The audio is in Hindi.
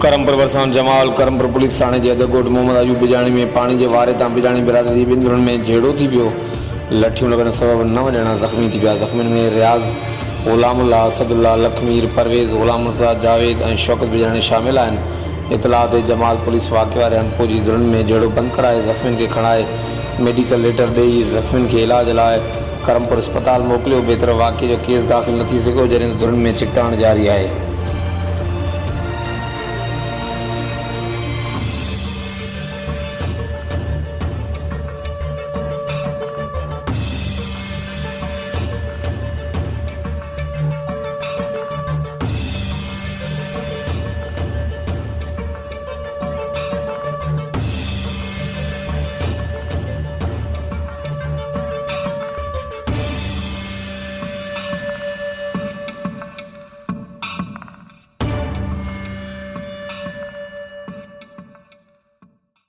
करमपुर बरसात जमाल करमपुर पुलिस थाने जे अदकोट मोहम्मद अयूब बिजाणी में पानी के वारे तां बिजाणी बिरादरी ॿिनि ॾींहंनि में झेड़ो थी पियो। लठियूं लॻण सबबि 9 ॼणा ज़ख़्मी थी पिया। ज़ख़्मियुनि में रियाज़, ग़ुलामुल्लाह, असदुल्लाह, लखमीर, परवेज़, ग़ुलामुल्लाह, जावेद ऐं शौकत बिजाणी शामिल आहिनि। इतलाह ते जमाल पुलिस वाक़े वारे हंधि पहुची धुरनि में झेड़ो बंदि कराए ज़ख़्मियुनि खे खणाए मेडिकल लेटर ॾेई ज़ख़्मियुनि खे इलाज लाइ करमपुर अस्पताल मोकिलियो। ॿिए तरफ़ वाक़े जो केस दाख़िल न थी सघियो जॾहिं धुरनि में छिकताण जारी आहे।